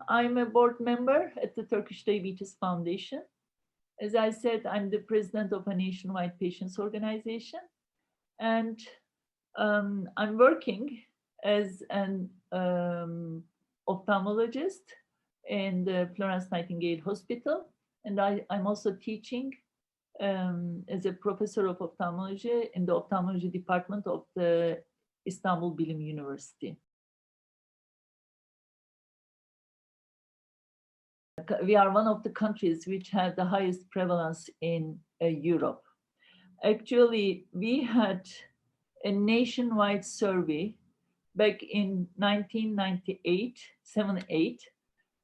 I'm a board member at the Turkish Diabetes Foundation. As I said, I'm the president of a nationwide patients organization, and I'm working as an ophthalmologist in the Florence Nightingale Hospital, and I'm also teaching as a professor of ophthalmology in the ophthalmology department of the Istanbul Bilim University. We are one of the countries which have the highest prevalence in Europe. Actually, we had a nationwide survey back in 1998, 7-8,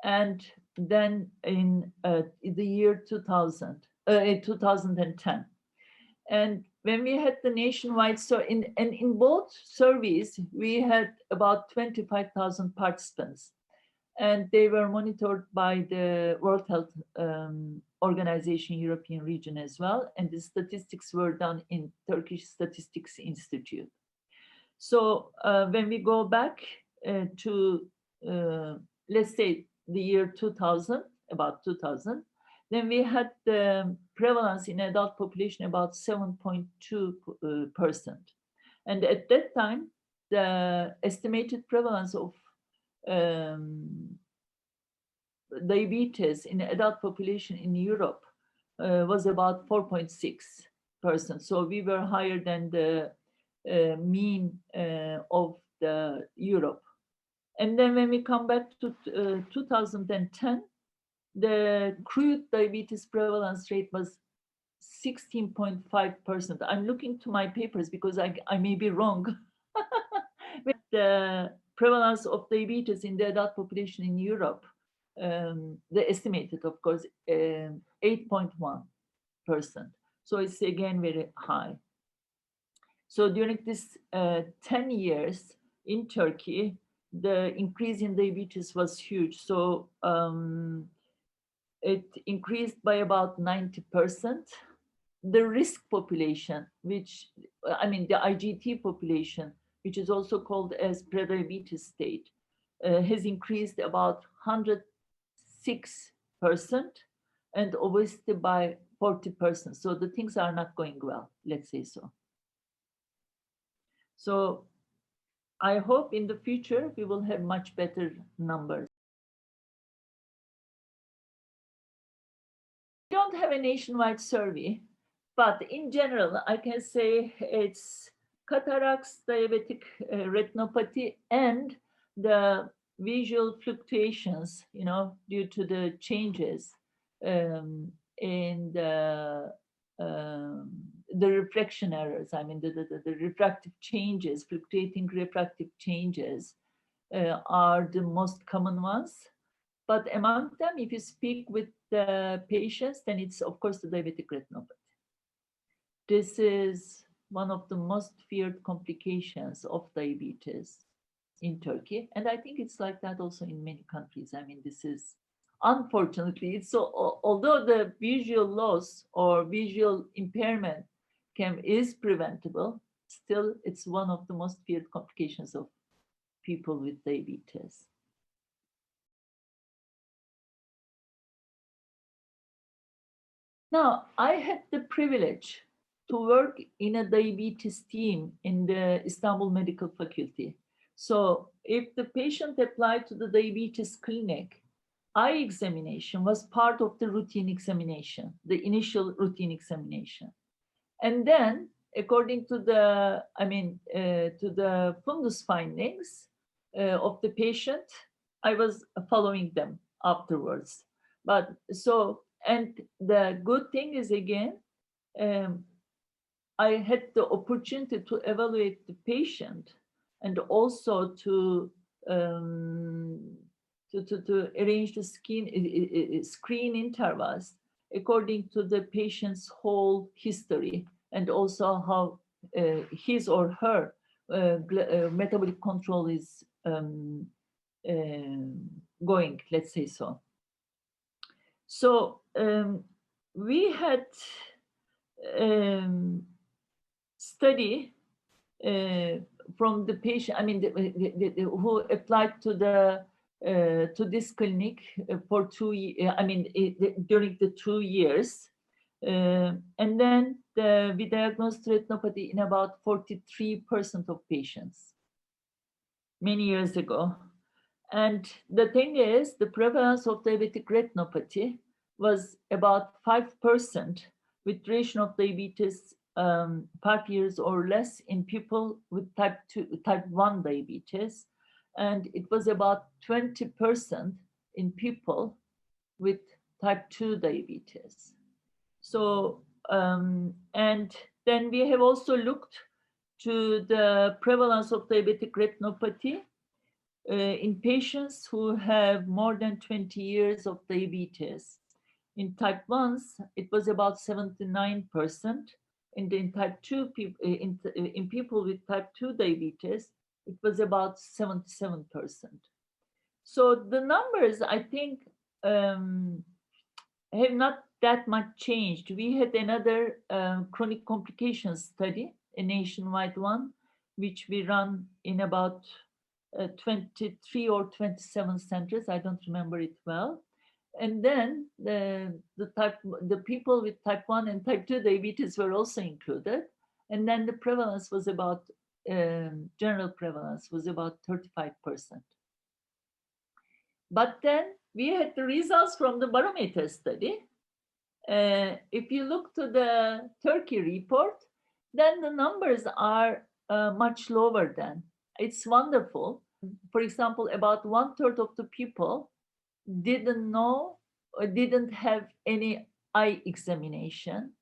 and then in the year 2010. And when we had the nationwide, in both surveys, we had about 25,000 participants, and they were monitored by the World Health Organization European region as well, and the statistics were done in Turkish Statistics Institute. So when we go back to, let's say, the year 2000, about 2000, then we had the prevalence in adult population about 7.2%. And at that time, the estimated prevalence of diabetes in adult population in Europe was about 4.6%. So we were higher than the mean of the Europe. And then when we come back to 2010, the crude diabetes prevalence rate was 16.5%. I'm looking to my papers because I may be wrong. With the prevalence of diabetes in the adult population in Europe, the estimated, of course, 8.1%. So it's again very high. So during this 10 years in Turkey, the increase in diabetes was huge. So it increased by about 90%. The risk population, which, I mean, the IGT population, which is also called as prediabetes state, has increased about 106%, and obesity by 40%. So the things are not going well, let's say so. So I hope in the future we will have much better numbers. We don't have a nationwide survey, but in general, I can say it's cataracts, diabetic retinopathy, and the visual fluctuations, you know, due to the changes in the refraction errors. I mean, the refractive changes, fluctuating refractive changes are the most common ones. But among them, if you speak with the patients, then it's, of course, the diabetic retinopathy. This is one of the most feared complications of diabetes in Turkey. And I think it's like that also in many countries. I mean, this is, unfortunately, it's so, although the visual loss or visual impairment is preventable, still it's one of the most feared complications of people with diabetes. Now, I had the privilege to work in a diabetes team in the Istanbul Medical Faculty. So if the patient applied to the diabetes clinic, eye examination was part of the routine examination, the initial routine examination. And then, according to the, to the fundus findings of the patient, I was following them afterwards. But so, and the good thing is, again, I had the opportunity to evaluate the patient and also to arrange the screen intervals according to the patient's whole history, and also how his or her metabolic control is going, let's say so. So we had study from the patient, who applied to the to this clinic for during the 2 years. And then we diagnosed retinopathy in about 43% of patients many years ago. And the thing is, the prevalence of diabetic retinopathy was about 5% with duration of diabetes 5 years or less in people with type 1 diabetes. And it was about 20% in people with type 2 diabetes. So, and then we have also looked to the prevalence of diabetic retinopathy in patients who have more than 20 years of diabetes. In type 1s, it was about 79%. In type 2 people, in people with type 2 diabetes, it was about 77%. So the numbers, I think, have not that much changed. We had another chronic complications study, a nationwide one, which we run in about 23 or 27 centers. I don't remember it well. And then the people with type 1 and type 2 diabetes were also included. And then the prevalence was about, general prevalence was about 35%. But then we had the results from the Barometer study. If you look to the Turkey report, then the numbers are much lower than. It's wonderful. For example, about 1/3 of the people didn't know or didn't have any eye examination.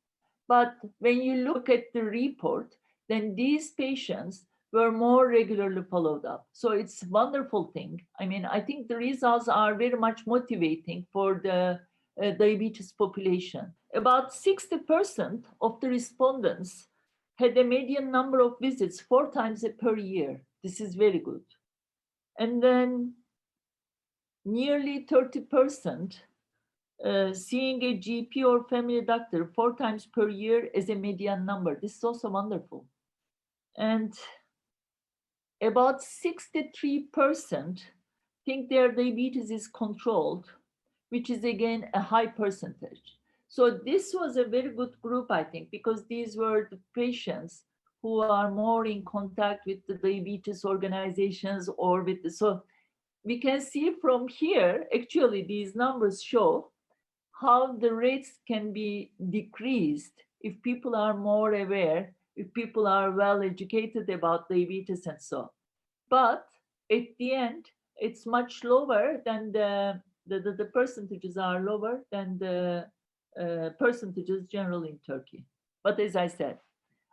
But when you look at the report, then these patients were more regularly followed up. So it's a wonderful thing. I mean, I think the results are very much motivating for the diabetes population. About 60% of the respondents had a median number of visits 4 times per year. This is very good. And then nearly 30% seeing a GP or family doctor 4 times per year as a median number. This is also wonderful. And about 63% think their diabetes is controlled, which is again a high percentage. So this was a very good group, I think, because these were the patients who are more in contact with the diabetes organizations or with the, so we can see from here, actually these numbers show how the rates can be decreased if people are more aware, if people are well educated about diabetes and so on. But at the end, it's much lower than the percentages are lower than the percentages generally in Turkey. But as I said,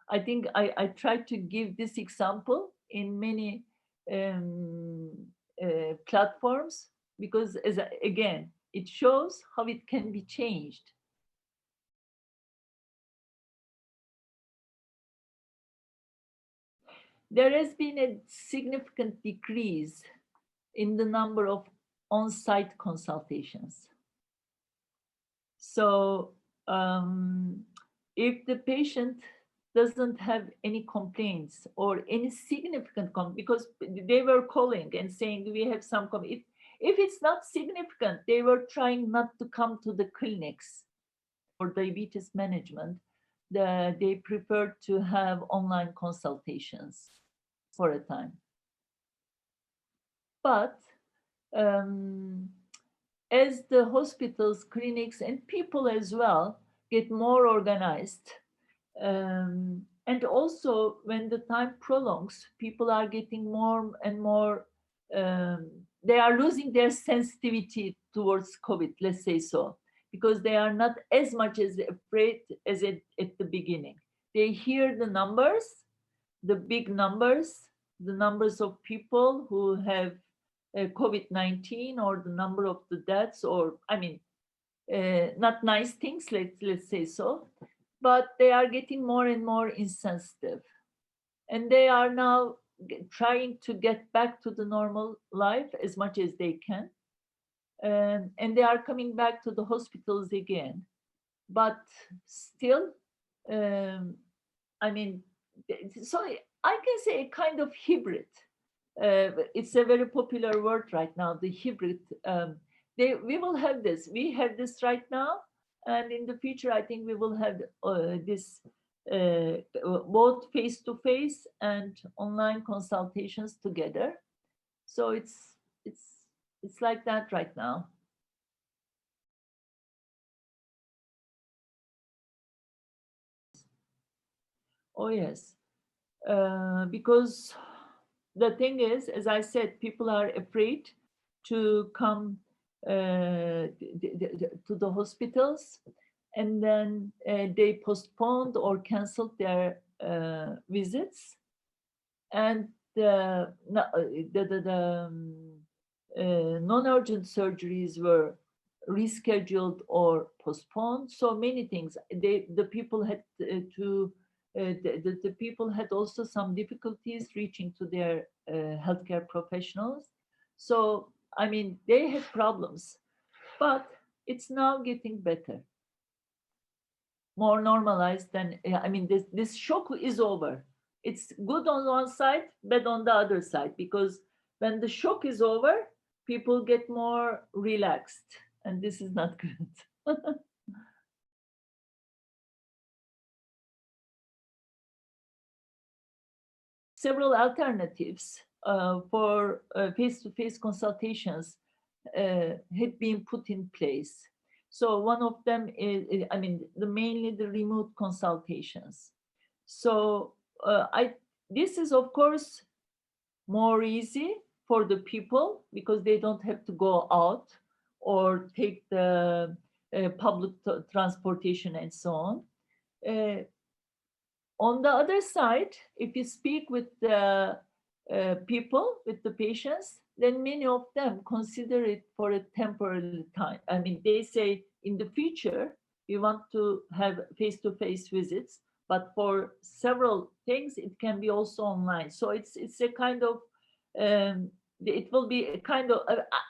I think I tried to give this example in many platforms because, again, it shows how it can be changed. There has been a significant decrease in the number of on-site consultations. So if the patient doesn't have any complaints or any significant because they were calling and saying we have some if it's not significant, they were trying not to come to the clinics for diabetes management. They preferred to have online consultations for a time. But as the hospitals, clinics, and people as well get more organized, and also when the time prolongs, people are getting more and more, they are losing their sensitivity towards COVID, let's say so, because they are not as much as afraid as at the beginning. They hear the numbers, the big numbers, the numbers of people who have COVID-19 or the number of the deaths, or not nice things, let's say so, but they are getting more and more insensitive. And they are now trying to get back to the normal life as much as they can. And they are coming back to the hospitals again. But still, so I can say a kind of hybrid. it's a very popular word right now, the hybrid. We will have this. We have this right now, and in the future, I think we will have this both face-to-face and online consultations together. So it's like that right now. Oh yes, because the thing is, as I said, people are afraid to come to the hospitals, and then they postponed or canceled their visits, and the non-urgent surgeries were rescheduled or postponed. So many things. The people had the people had also some difficulties reaching to their healthcare professionals. So, I mean, they had problems, but it's now getting better, more normalized than, I mean, this shock is over. It's good on one side, bad on the other side, because when the shock is over, people get more relaxed, and this is not good. Several alternatives for face-to-face consultations had been put in place. So one of them is, I mean, mainly the remote consultations. So this is of course more easy for the people because they don't have to go out or take the public transportation and so on. On the other side, if you speak with the people, with the patients, then many of them consider it for a temporary time. I mean, they say in the future, we want to have face-to-face visits, but for several things, it can be also online. So it's a kind of, it will be a kind of,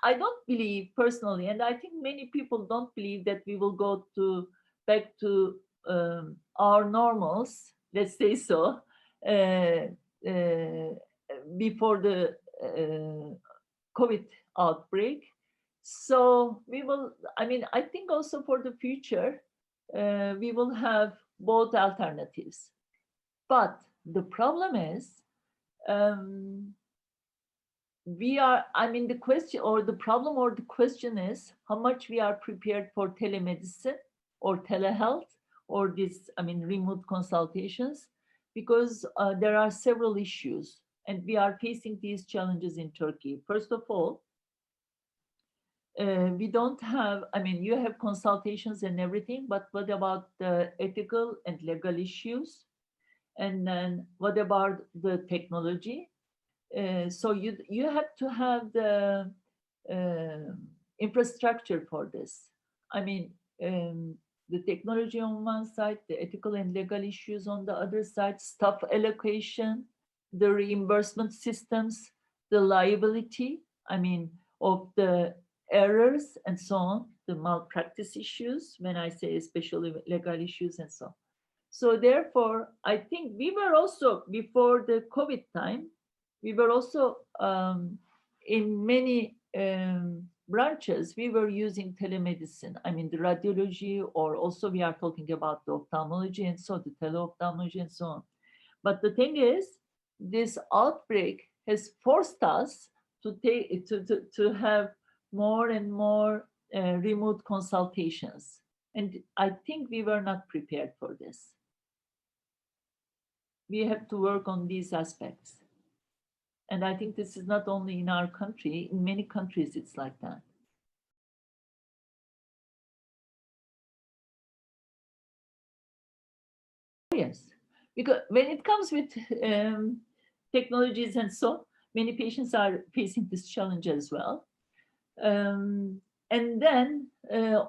I don't believe personally, and I think many people don't believe that we will go back to our normals, let's say so, before the COVID outbreak. So we will, I mean, I think also for the future, we will have both alternatives. But the problem is, I mean, the question or the problem or the question is how much we are prepared for telemedicine or telehealth or this, I mean, remote consultations, because there are several issues and we are facing these challenges in Turkey. First of all, we don't have, I mean, you have consultations and everything, but what about the ethical and legal issues? And then what about the technology? So you have to have the infrastructure for this. I mean, the technology on one side, the ethical and legal issues on the other side, staff allocation, the reimbursement systems, the liability, I mean, of the errors and so on, the malpractice issues, when I say especially legal issues and so on. So therefore, I think we were also, before the COVID time, we were also in many branches, we were using telemedicine. I mean, the radiology, or also we are talking about the ophthalmology and so the teleophthalmology and so on. But the thing is, this outbreak has forced us to have more and more remote consultations. And I think we were not prepared for this. We have to work on these aspects. And I think this is not only in our country, in many countries it's like that. Yes, because when it comes with technologies and so, many patients are facing this challenge as well. And then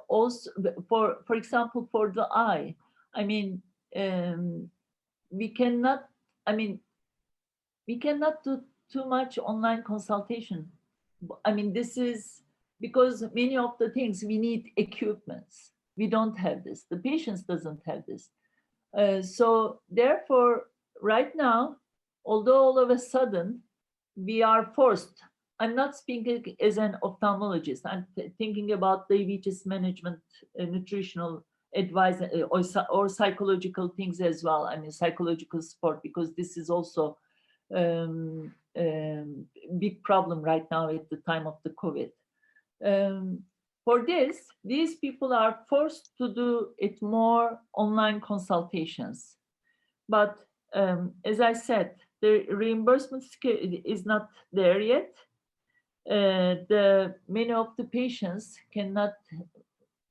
also, for example, for the eye, I mean, we cannot, I mean, we cannot do too much online consultation. I mean, this is because many of the things we need equipments. We don't have this. The patients doesn't have this. So therefore, right now, although all of a sudden we are forced. I'm not speaking as an ophthalmologist. I'm thinking about diabetes management, nutritional advice, or psychological things as well. I mean, psychological support, because this is also um, big problem right now at the time of the COVID. For this, these people are forced to do it more online consultations. But as I said, the reimbursement is not there yet. Many of the patients cannot,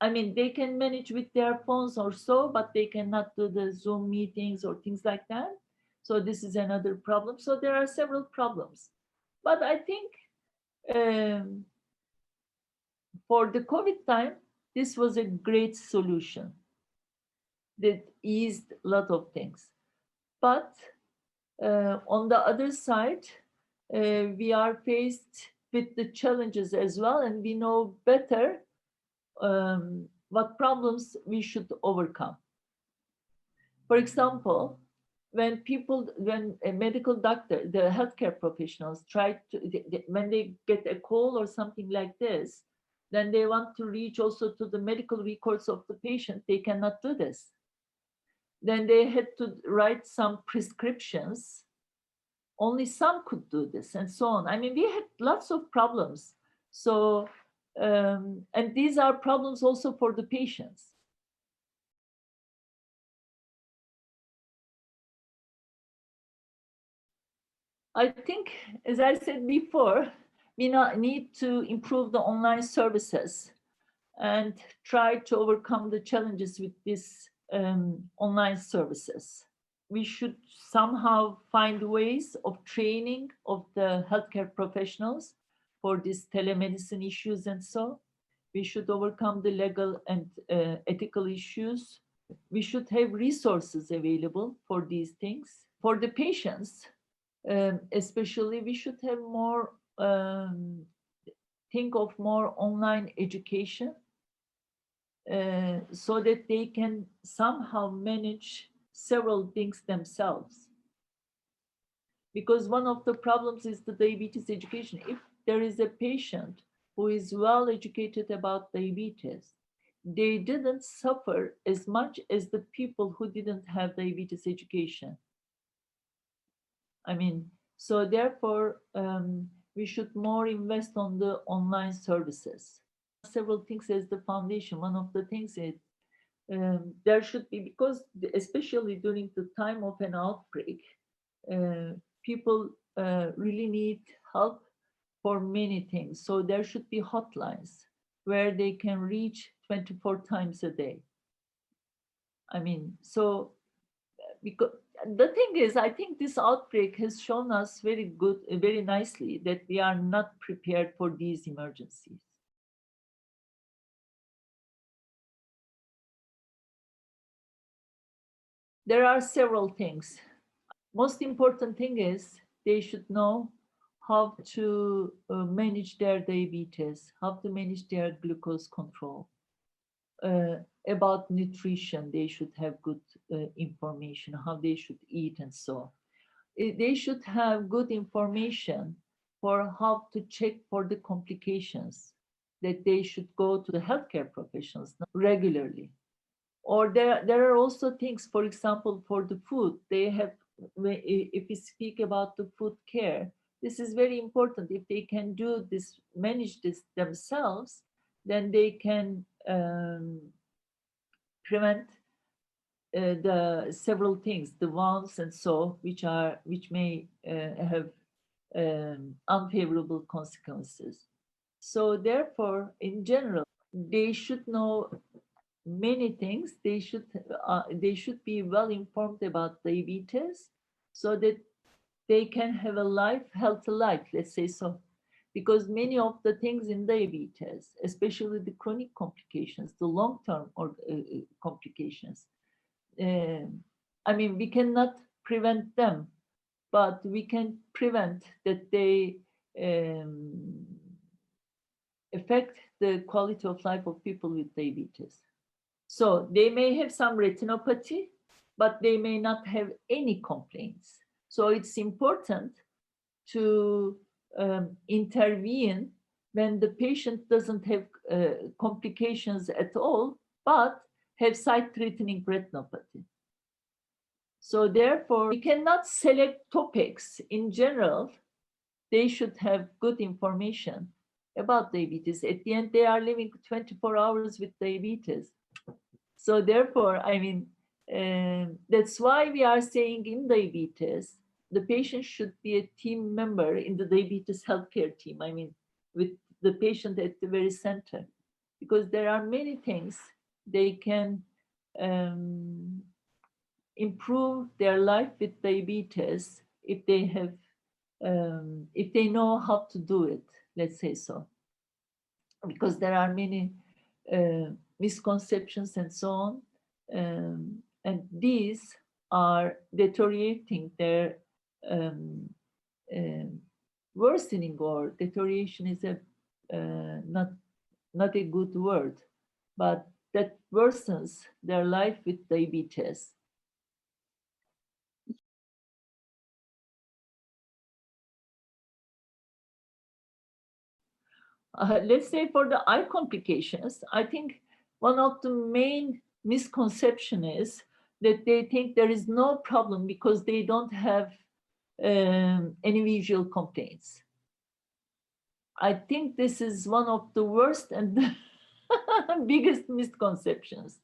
I mean, they can manage with their phones or so, but they cannot do the Zoom meetings or things like that. So this is another problem. So there are several problems. But I think for the COVID time, this was a great solution that eased a lot of things. But on the other side, we are faced with the challenges as well, and we know better what problems we should overcome. For example, when a medical doctor, the healthcare professionals try to, when they get a call or something like this, then they want to reach also to the medical records of the patient. They cannot do this. Then they had to write some prescriptions. Only some could do this, and so on. I mean, we had lots of problems. So, and these are problems also for the patients. I think, as I said before, we need to improve the online services and try to overcome the challenges with these online services. We should somehow find ways of training of the healthcare professionals for these telemedicine issues, and so we should overcome the legal and ethical issues. We should have resources available for these things. For the patients, especially, we should have more, think of more online education so that they can somehow manage several things themselves. Because one of the problems is the diabetes education. If there is a patient who is well educated about diabetes, they didn't suffer as much as the people who didn't have diabetes education. I mean, so therefore, we should more invest on the online services. Several things as the foundation. One of the things is there should be, because especially during the time of an outbreak, people really need help for many things. So there should be hotlines where they can reach 24 times a day. I mean, so because the thing is, I think this outbreak has shown us very nicely that we are not prepared for these emergencies. There are several things. Most important thing is they should know how to manage their diabetes, how to manage their glucose control. About nutrition, they should have good information, how they should eat and so on. They should have good information for how to check for the complications, that they should go to the healthcare professionals regularly. Or there are also things, for example, for the food, they have, if we speak about the food care, this is very important. If they can do this, manage this themselves, then they can prevent the several things, the ones and so, which may have unfavorable consequences. So therefore, in general, they should know many things. They should be well informed about diabetes, so that they can have a healthy life, let's say so. Because many of the things in diabetes, especially the chronic complications, the long-term complications, I mean, we cannot prevent them, but we can prevent that they affect the quality of life of people with diabetes. So they may have some retinopathy, but they may not have any complaints. So it's important to intervene when the patient doesn't have complications at all, but have sight-threatening retinopathy. So therefore, we cannot select topics in general. They should have good information about diabetes. At the end, they are living 24 hours with diabetes. So therefore, I mean, that's why we are saying in diabetes, the patient should be a team member in the diabetes healthcare team. I mean, with the patient at the very center, because there are many things they can improve their life with diabetes if they have, if they know how to do it, let's say so. Because there are many misconceptions and so on. And these are deteriorating their worsening, or deterioration is a not a good word, but that worsens their life with diabetes. Let's say for the eye complications, I think one of the main misconception is that they think there is no problem because they don't have any visual complaints. I think this is one of the worst and biggest misconceptions,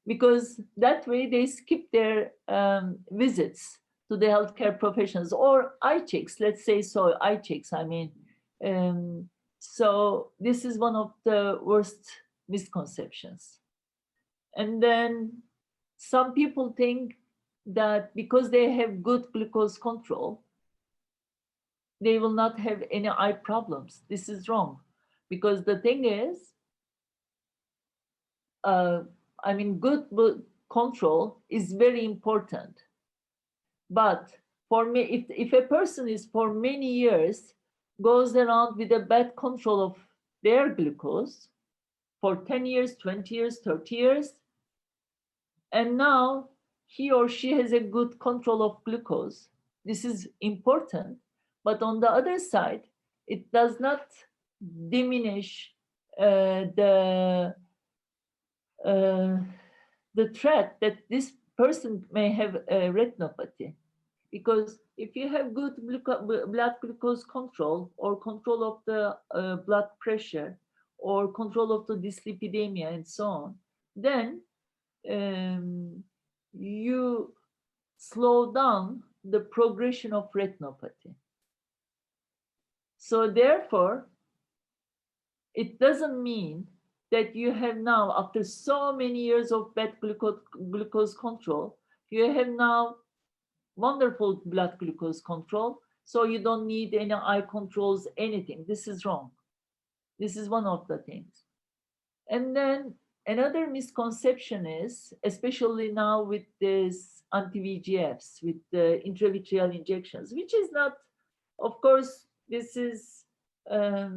because that way they skip their visits to the healthcare professionals or eye checks, let's say so, eye checks, I mean. So this is one of the worst misconceptions. And then some people think that because they have good glucose control, they will not have any eye problems. This is wrong, because the thing is, I mean, good control is very important. But for me, if a person is for many years goes around with a bad control of their glucose for 10 years, 20 years, 30 years, and now he or she has a good control of glucose, this is important. But on the other side, it does not diminish the threat that this person may have a retinopathy. Because if you have good blood glucose control, or control of the blood pressure, or control of the dyslipidemia and so on, then you slow down the progression of retinopathy. So therefore, it doesn't mean that you have now, after so many years of bad glucose control, you have now wonderful blood glucose control, so you don't need any eye controls, anything. This is wrong. This is one of the things. And then another misconception is, especially now with this anti-VEGFs, with the intravitreal injections, which is not, of course, this is, I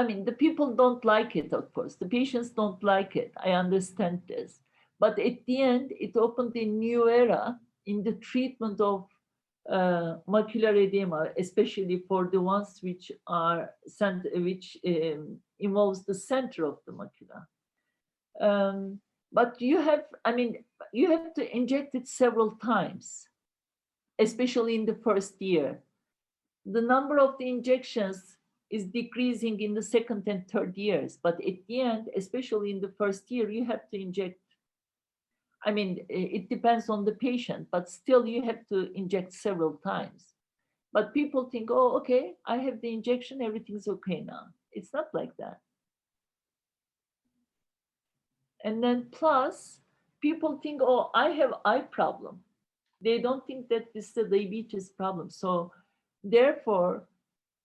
mean, the people don't like it, of course. The patients don't like it. I understand this. But at the end, it opened a new era in the treatment of macular edema, especially for the ones which are involves the center of the macula. But you have, I mean, you have to inject it several times, especially in the first year. The number of the injections is decreasing in the second and third years, but at the end, especially in the first year, you have to inject. I mean, it depends on the patient, but still you have to inject several times. But people think, oh, okay, I have the injection, everything's okay now. It's not like that. And then plus, people think, oh, I have eye problem. They don't think that this is a diabetes problem. So therefore,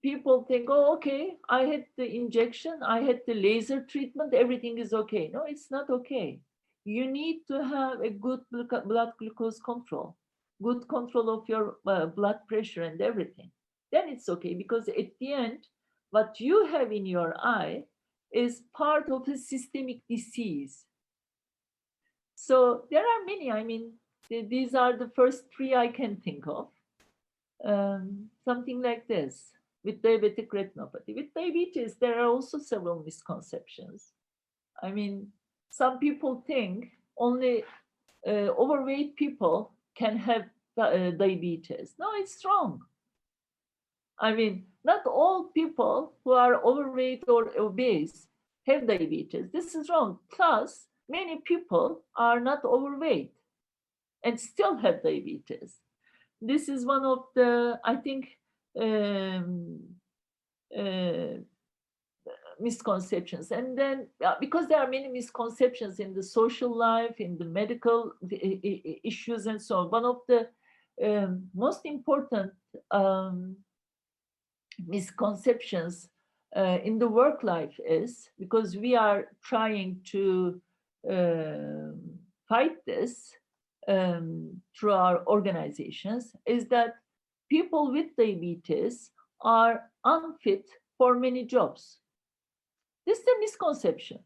people think, oh, okay, I had the injection, I had the laser treatment, everything is okay. No, it's not okay. You need to have a good blood glucose control, good control of your blood pressure and everything. Then it's okay, because at the end, what you have in your eye is part of a systemic disease. So there are many, I mean, these are the first three I can think of. something like this with diabetic retinopathy. With diabetes, there are also several misconceptions. I mean, some people think only overweight people can have diabetes. No, it's wrong. I mean, not all people who are overweight or obese have diabetes. This is wrong. Plus, many people are not overweight and still have diabetes. This is one of the, I think, um, uh, misconceptions. And then, because there are many misconceptions in the social life, in the medical issues, and so on, one of the most important misconceptions in the work life is, because we are trying to fight this through our organizations, is that people with diabetes are unfit for many jobs. This is a misconception.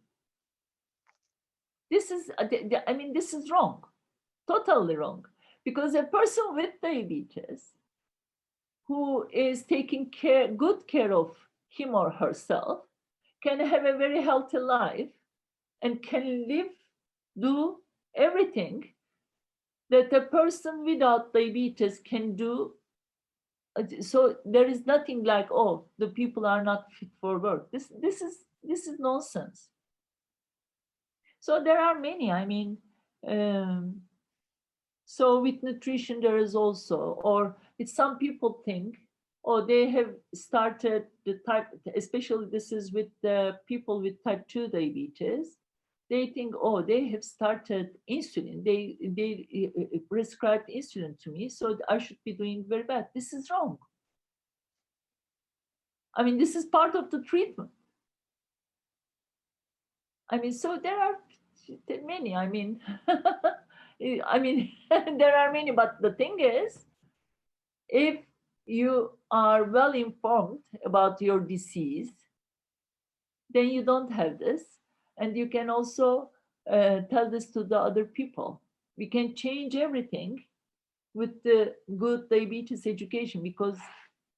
This is, I mean, this is wrong, totally wrong, because a person with diabetes who is taking good care of him or herself can have a very healthy life and can do everything that a person without diabetes can do. So there is nothing like, oh, the people are not fit for work. This is nonsense. So there are many. I mean, so with nutrition there is also, or with some people think, oh, they have started the type, especially this is with the people with type 2 diabetes. They think, oh, they have started insulin. They prescribed insulin to me, so I should be doing very bad. This is wrong. I mean, this is part of the treatment. I mean, so there are many. I mean, I mean, there are many, but the thing is, if you are well informed about your disease, then you don't have this. And you can also tell this to the other people. We can change everything with the good diabetes education, because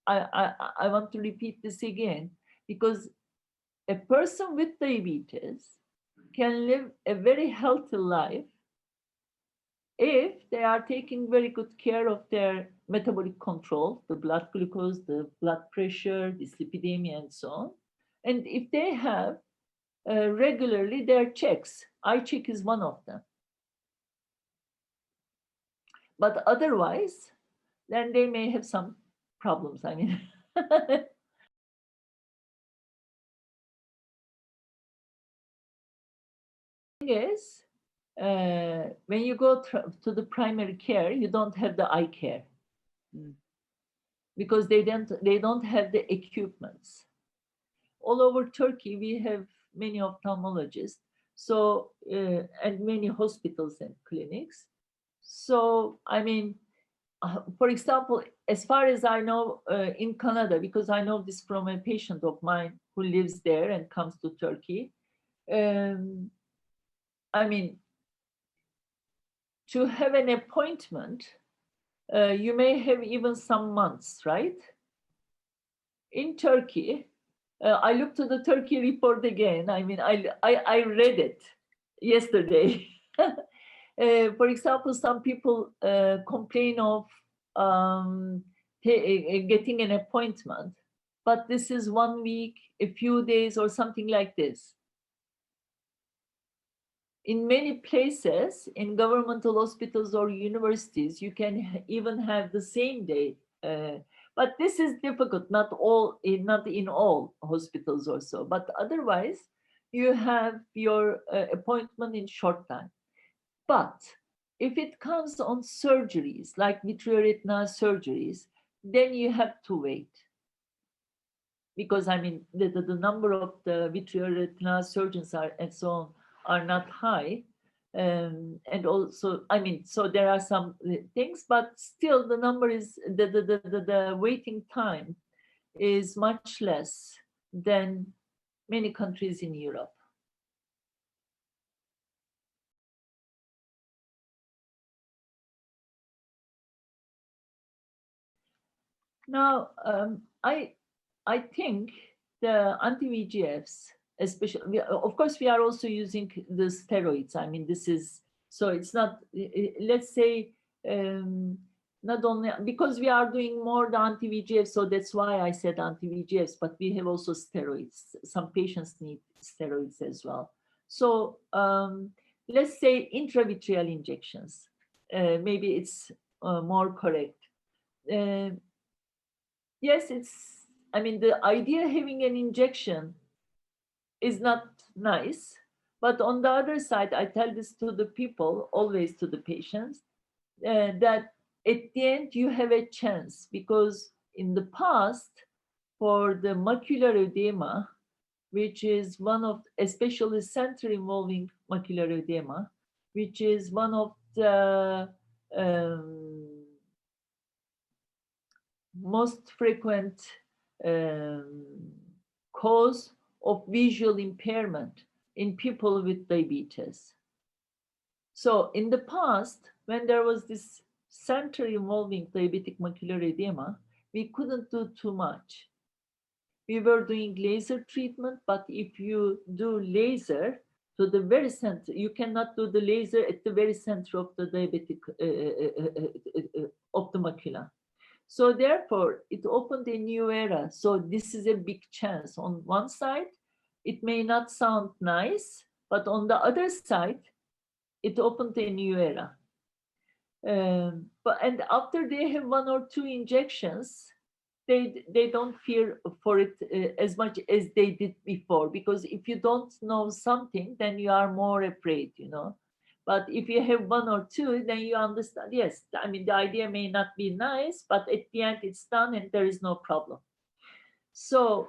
I want to repeat this again, because a person with diabetes can live a very healthy life if they are taking very good care of their metabolic control, the blood glucose, the blood pressure, dyslipidemia, and so on. And if they have regularly their checks, eye check is one of them. But otherwise, then they may have some problems. I mean, is when you go to the primary care, you don't have the eye care because they don't have the equipments. All over Turkey, we have many ophthalmologists, so and many hospitals and clinics. So I mean, for example, as far as I know, in Canada, because I know this from a patient of mine who lives there and comes to Turkey. I mean, to have an appointment, you may have even some months, right? In Turkey, I looked to the Turkey report again. I mean, I read it yesterday. For example, some people complain of getting an appointment, but this is 1 week, a few days, or something like this. In many places, in governmental hospitals or universities, you can even have the same day. But this is difficult, not in all hospitals or so. But otherwise, you have your appointment in short time. But if it comes on surgeries, like vitreoretinal surgeries, then you have to wait. Because I mean, the number of the vitreoretinal surgeons and so on are not high. And also, I mean, so there are some things, but still the number is, the waiting time is much less than many countries in Europe. Now, I think the anti-VEGFs, especially, of course, we are also using the steroids. I mean, this is, so it's not, let's say, um, not only because we are doing more the anti-VEGF, so that's why I said anti-VEGFs, but we have also steroids. Some patients need steroids as well. So let's say intravitreal injections. Maybe it's more correct. Uh, yes, it's, I mean, the idea having an injection is not nice. But on the other side, I tell this to the people, always to the patients, that at the end you have a chance, because in the past, for the macular edema, which is one of, especially center involving macular edema, which is one of the um, most frequent um, cause of visual impairment in people with diabetes. So in the past, when there was this center involving diabetic macular edema, we couldn't do too much. We were doing laser treatment, but if you do laser to the very center, you cannot do the laser at the very center of the diabetic of the macula. So therefore, it opened a new era. So this is a big chance. On one side, it may not sound nice, but on the other side, it opened a new era. But and after they have one or two injections, they don't fear for it as much as they did before, because if you don't know something, then you are more afraid, you know. But if you have one or two, then you understand. Yes, I mean, the idea may not be nice, but at the end it's done and there is no problem. So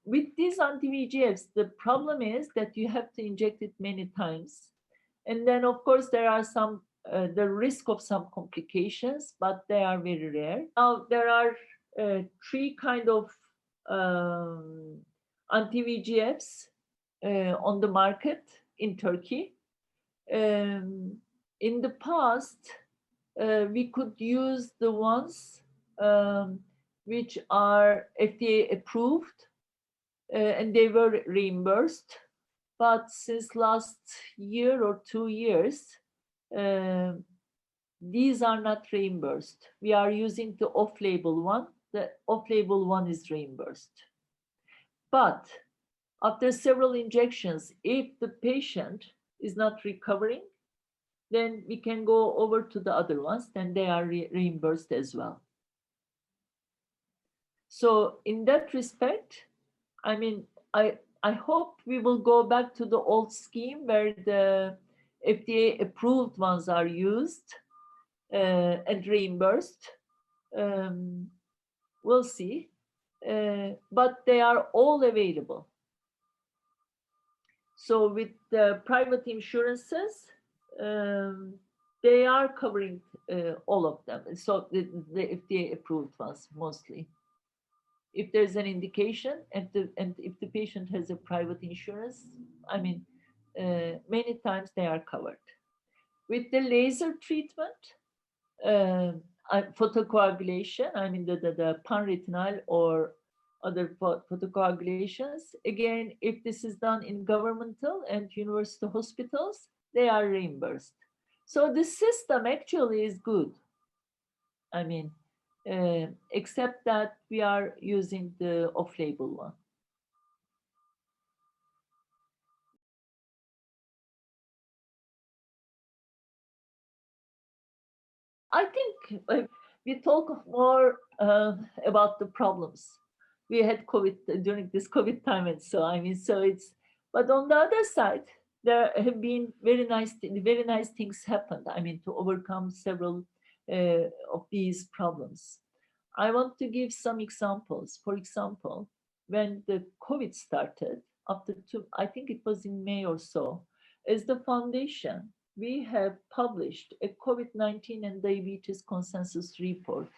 with these anti-VEGFs, the problem is that you have to inject it many times. And then, of course, there are some, the risk of some complications, but they are very rare. Now, there are three kind of anti-VEGFs on the market in Turkey. In the past, we could use the ones which are FDA approved, and they were reimbursed. But since last year or 2 years, these are not reimbursed. We are using the off-label one. The off-label one is reimbursed. But after several injections, if the patient is not recovering, then we can go over to the other ones, then they are reimbursed as well. So in that respect, I mean, I hope we will go back to the old scheme where the FDA approved ones are used and reimbursed. We'll see. But they are all available. So with the private insurances, they are covering all of them. So the FDA approved ones mostly. If there's an indication and if the patient has a private insurance, I mean, many times they are covered. With the laser treatment, photocoagulation, I mean the panretinal or other photocoagulations, again, if this is done in governmental and university hospitals, they are reimbursed. So the system actually is good. I mean, except that we are using the off-label one. I think we talk more about the problems. We had COVID during this COVID time, and so I mean, so it's. But on the other side, there have been very nice things happened. I mean, to overcome several of these problems. I want to give some examples. For example, when the COVID started, after I think it was in May or so, as the foundation, we have published a COVID-19 and diabetes consensus report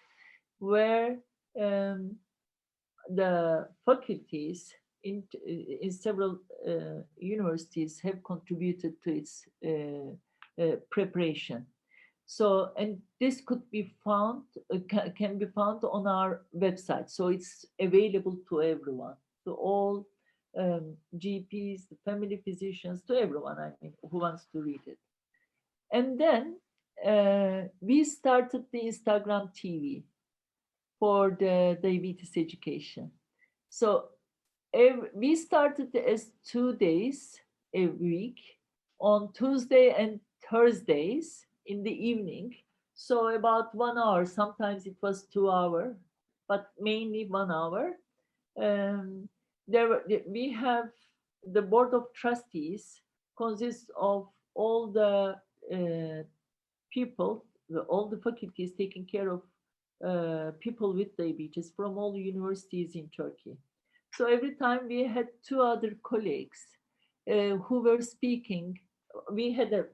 where the faculties in several universities have contributed to its preparation. So, and this could be found, can be found on our website. So it's available to everyone, to all GPs, the family physicians, to everyone, I mean, who wants to read it. And then we started the Instagram TV for the diabetes education. So we started as 2 days a week, on Tuesday and Thursdays in the evening. So about 1 hour, sometimes it was 2 hours, but mainly 1 hour. Um, we have the board of trustees consists of all the people, all the faculties taking care of people with diabetes from all universities in Turkey. So every time we had two other colleagues who were speaking. We had a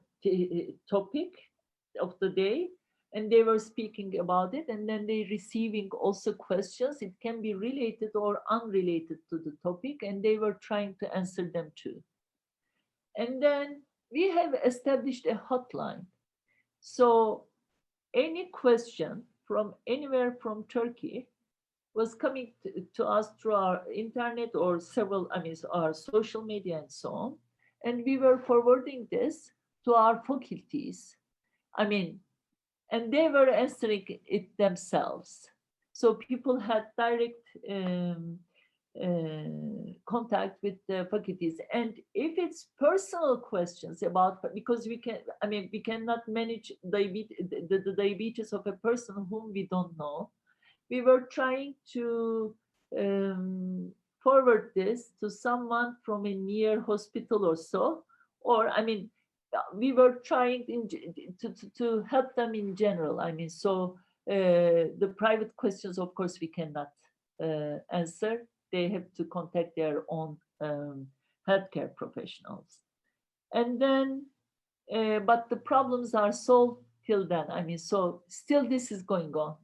topic of the day, and they were speaking about it, and then they receiving also questions. It can be related or unrelated to the topic, and they were trying to answer them too. And then we have established a hotline. So any question from anywhere from Turkey was coming to us through our internet or several, I mean, our social media and so on. And we were forwarding this to our faculties. I mean, and they were answering it themselves. So people had direct contact with the faculties. And if it's personal questions about, because we can, I mean, we cannot manage the diabetes of a person whom we don't know, we were trying to forward this to someone from a near hospital or so, or I mean, we were trying to help them in general. I mean, so the private questions, of course, we cannot answer. They have to contact their own healthcare professionals. And then, but the problems are solved till then. I mean, so still this is going on.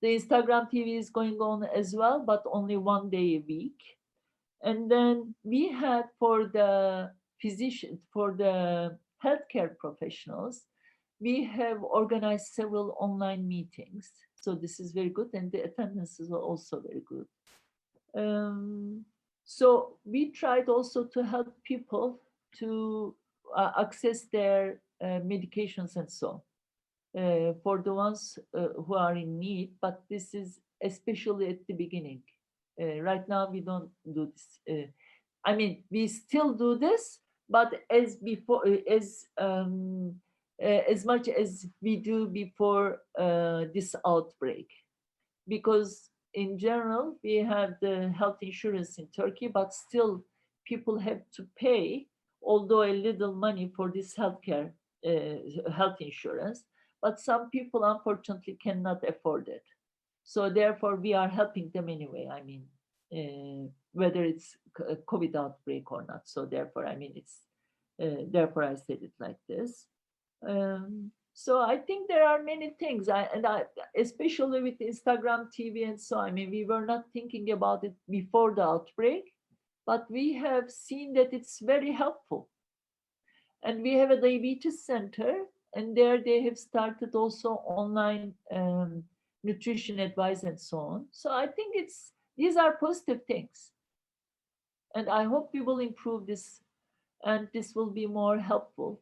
The Instagram TV is going on as well, but only 1 day a week. And then we had for the physicians, for the healthcare professionals, we have organized several online meetings. So this is very good, and the attendance is also very good. So we tried also to help people to access their medications and so on. For the ones who are in need, but this is especially at the beginning. Right now, we don't do this. I mean, we still do this, but as before, as much as we do before this outbreak, because in general we have the health insurance in Turkey, but still people have to pay, although a little money for this healthcare health insurance. But some people unfortunately cannot afford it. So therefore we are helping them anyway. I mean, whether it's a COVID outbreak or not. So therefore, I mean, it's therefore I said it like this. So I think there are many things, especially with Instagram TV and so. I mean, we were not thinking about it before the outbreak, but we have seen that it's very helpful. And we have a diabetes center, and there they have started also online nutrition advice and so on. So I think these are positive things, and I hope we will improve this, and this will be more helpful